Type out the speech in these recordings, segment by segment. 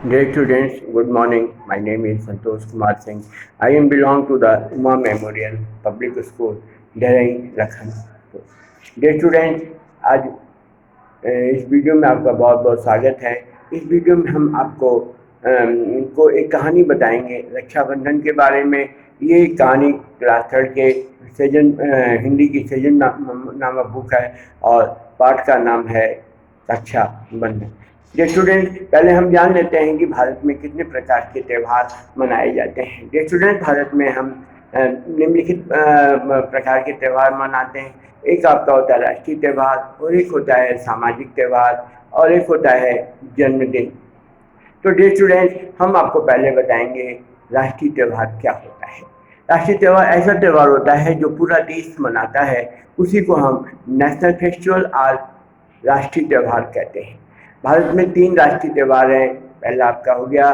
Dear students, good morning. My name is Santosh Kumar Singh. I am belong to the Uma Memorial Public School, Dheraई, Lucknow. Dear students, आज इस video में आपका बहुत बहुत स्वागत है। इस वीडियो में हम को एक कहानी बताएंगे रक्षाबंधन के बारे में। ये कहानी क्लास थर्ड के हिंदी की सेजन नामक बुक है और पाठ का नाम है रक्षाबंधन। डियर स्टूडेंट, पहले हम जान लेते हैं कि भारत में कितने प्रकार के त्यौहार मनाए जाते हैं। डियर स्टूडेंट, भारत में हम निम्नलिखित प्रकार के त्यौहार मनाते हैं। एक आपका होता है राष्ट्रीय त्यौहार, और एक होता है सामाजिक त्यौहार, और एक होता है जन्मदिन। तो डियर स्टूडेंट, हम आपको पहले बताएंगे राष्ट्रीय त्यौहार क्या होता है। राष्ट्रीय त्यौहार ऐसा त्यौहार होता है जो पूरा देश मनाता है, उसी को हम नेशनल फेस्टिवल और राष्ट्रीय त्यौहार कहते हैं। भारत में 3 राष्ट्रीय त्यौहार हैं। पहला आपका हो गया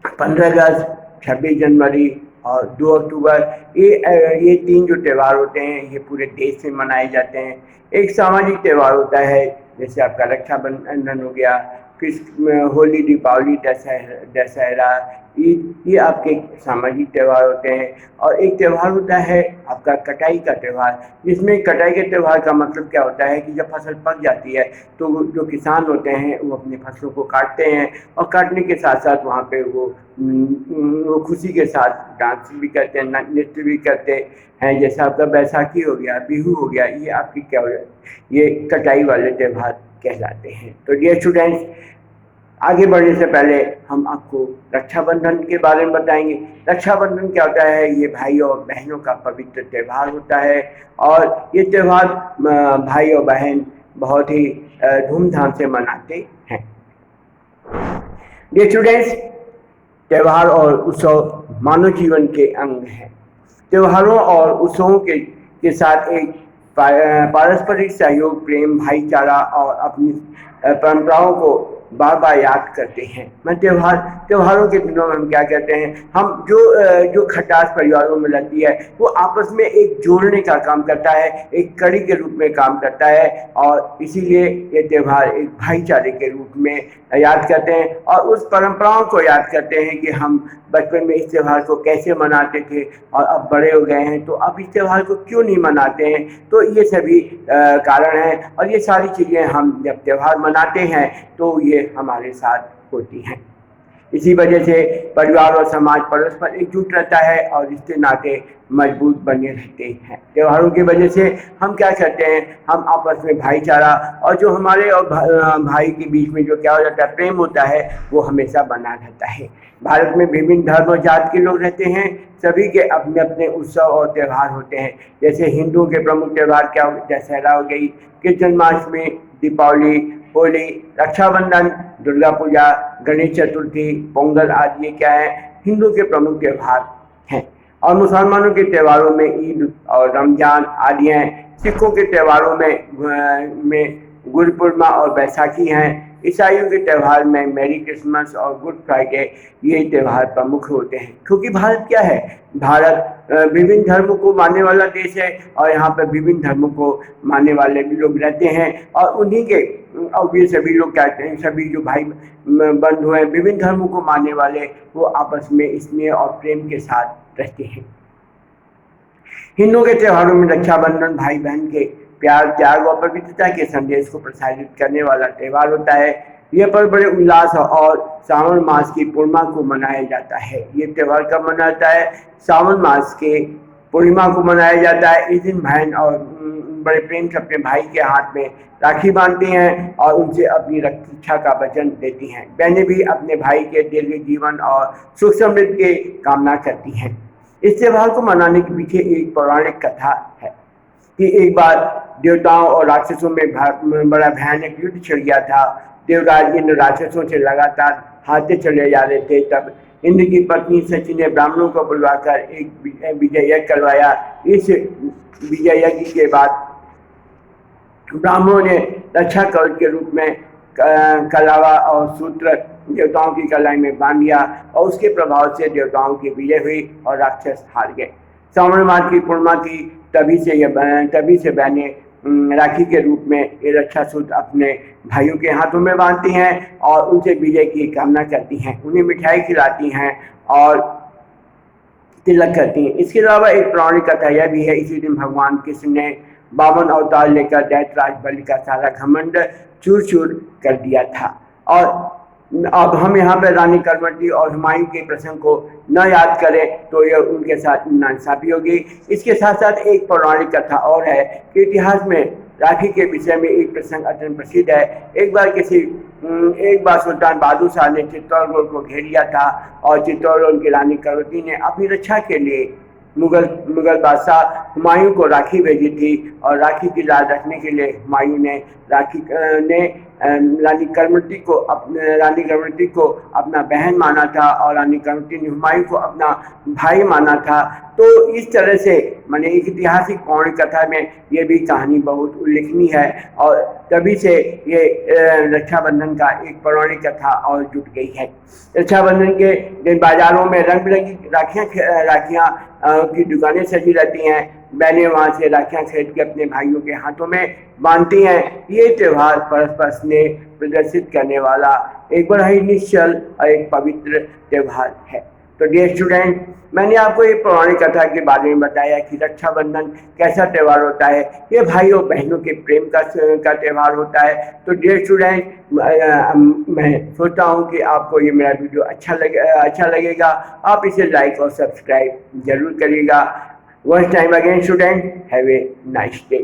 15 अगस्त, 26 जनवरी और 2 अक्टूबर। ये 3 जो त्यौहार होते हैं ये पूरे देश में मनाए जाते हैं। एक सामाजिक त्यौहार होता है, जैसे आपका रक्षाबंधन हो गया, फिर होली, दीपावली, दशहरा, ईद, ये आपके सामाजिक त्यौहार होते हैं। और एक त्यौहार होता है आपका कटाई का त्यौहार, जिसमें कटाई के त्यौहार का मतलब क्या होता है कि जब फसल पक जाती है तो जो किसान होते हैं वो अपनी फसलों को काटते हैं, और काटने के साथ साथ वहाँ पे वो खुशी के साथ डांस भी करते हैं, नृत्य भी करते हैं। जैसा आपका बैसाखी हो गया, बिहू हो गया, ये आपकी क्या हो गया, ये कटाई वाले त्यौहार कहलाते हैं। तो डियर स्टूडेंट्स, आगे बढ़ने से पहले हम आपको रक्षाबंधन के बारे में बताएंगे। रक्षाबंधन क्या होता है? ये भाई और बहनों का पवित्र त्यौहार होता है, और ये त्यौहार भाई और बहन बहुत ही धूमधाम से मनाते हैं। डियर स्टूडेंट्स, त्यौहार और उत्सव मानव जीवन के अंग हैं। त्योहारों और उत्सवों के साथ एक पारस्परिक सहयोग, प्रेम, भाईचारा और अपनी परंपराओं को बार बार याद करते हैं। मैं त्योहारों के दिनों में हम क्या कहते हैं, हम जो खटास परिवारों में रहती है वो आपस में एक जोड़ने का काम करता है, एक कड़ी के रूप में काम करता है, और इसीलिए ये त्यौहार एक भाईचारे के रूप में याद करते हैं और उस परंपराओं को याद करते हैं कि हम बचपन में इस त्यौहार को कैसे मनाते थे और अब बड़े हो गए हैं तो अब इस त्यौहार को क्यों नहीं मनाते हैं। तो ये सभी कारण हैं, और ये सारी चीज़ें हम जब त्यौहार मनाते हैं तो ये हमारे साथ होती हैं। इसी वजह से परिवार और समाज परस्पर एकजुट रहता है और रिश्ते नाते मजबूत बने रहते हैं। त्योहारों की वजह से हम क्या करते हैं, हम आपस में भाईचारा और जो हमारे और भाई के बीच में जो क्या हो जाता है, प्रेम होता है, वो हमेशा बना रहता है। भारत में विभिन्न धर्म और जाति के लोग रहते हैं, सभी के अपने अपने उत्सव और त्यौहार होते हैं। जैसे हिंदुओं के प्रमुख त्यौहार क्या हो, दशहरा हो गई, कृष्ण जन्माष्टमी, दीपावली, होली, रक्षाबंधन, दुर्गा पूजा, गणेश चतुर्थी, पोंगल आदि ये क्या है, हिंदू के प्रमुख त्यौहार हैं। और मुसलमानों के त्योहारों में ईद और रमजान आदि हैं। सिखों के त्योहारों में गुरपुरमा और बैसाखी हैं। ईसाइयों के त्यौहार में मैरी क्रिसमस और गुड फ्राइडे, ये त्यौहार प्रमुख होते हैं। क्योंकि भारत क्या है, भारत विभिन्न धर्मों को मानने वाला देश है, और यहाँ पर विभिन्न धर्मों को मानने वाले भी लोग रहते हैं, और उन्हीं के और ये सभी लोग कहते हैं, सभी जो भाई बंधु हैं विभिन्न धर्मों को मानने वाले, वो आपस में स्नेह और प्रेम के साथ रहते हैं। हिंदुओं के त्योहारों में रक्षाबंधन भाई बहन के प्यार, त्याग और पवित्रता के संदेश को प्रसारित करने वाला त्यौहार होता है। यह पर्व बड़े उल्लास और सावन मास की पूर्णिमा को मनाया जाता है। ये त्यौहार कब मनाता है? सावन मास के पूर्णिमा को मनाया जाता है। इस दिन बहन और बड़े प्रेम से अपने भाई के हाथ में राखी बांधती हैं और उनसे अपनी रक्षा का वचन देती हैं। बहनें भी अपने भाई के दीर्घ जीवन और सुख समृद्धि की कामना करती हैं। इस त्यौहार को मनाने के पीछे एक पौराणिक कथा है कि एक बार देवताओं और राक्षसों में बड़ा भयानक युद्ध छिड़ गया था। देवराज इन राक्षसों से लगातार हारते चले जा रहे थे। तब इंद्र की पत्नी सची ने ब्राह्मणों को बुलवाकर एक विजय यज्ञ करवाया। इस विजय यज्ञ के बाद ब्राह्मणों ने रक्षा कवच के रूप में कलावा और सूत्र देवताओं की कलाई में बांध दिया, और उसके प्रभाव से देवताओं की विजय हुई और राक्षस हार गए। सावन मास की पूर्णिमा थी, तभी से बहनें राखी के रूप में ये रक्षा सूत्र अपने भाइयों के हाथों में बांधती हैं और उनसे विजय की कामना करती हैं, उन्हें मिठाई खिलाती हैं और तिलक करती हैं। इसके अलावा एक पौराणिक कथा यह भी है, इसी दिन भगवान कृष्ण ने 52 अवतार लेकर दैत्यराज बलि का सारा घमंड चूर चूर कर दिया था। और अब हम यहाँ पर रानी करमती और हुमायूं के प्रसंग को न याद करें तो यह उनके साथ नाइंसाफी होगी। इसके साथ साथ एक पौराणिक कथा और है कि इतिहास में राखी के विषय में एक प्रसंग अत्यंत प्रसिद्ध है। एक बार सुल्तान बहादुर शाह ने चित्तौड़गढ़ को घेर लिया था और चित्तौड़गढ़ की रानी करवती ने अपनी रक्षा के लिए मुगल बादशाह हुमायूं को राखी भेजी थी और राखी की लाज रखने के लिए हुमायूं ने रानी करमती को अपना बहन माना था और रानी करमती ने हुमायूं को अपना भाई माना था। तो इस तरह से माने एक ऐतिहासिक पौराणिक कथा में ये भी कहानी बहुत उल्लेखनीय है और तभी से ये रक्षाबंधन का एक पौराणिक कथा और जुट गई है। रक्षाबंधन के दिन बाजारों में रंग बिरंगी राखियाँ की दुकानें सजी रहती हैं। बहनें वहाँ से राखियाँ खरीद के अपने भाइयों के हाथों में बांधती हैं। ये त्यौहार परस्पर स्नेह प्रदर्शित करने वाला एक बड़ा ही निश्चल और एक पवित्र त्यौहार है। तो डियर स्टूडेंट, मैंने आपको ये पौराणिक कथा के बारे में बताया कि रक्षाबंधन कैसा त्यौहार होता है। ये भाई और बहनों के प्रेम का त्यौहार होता है। तो डियर स्टूडेंट, मैं सोचता हूँ कि आपको ये मेरा वीडियो अच्छा लगेगा। आप इसे लाइक और सब्सक्राइब जरूर करिएगा। Once time again, student, have a nice day.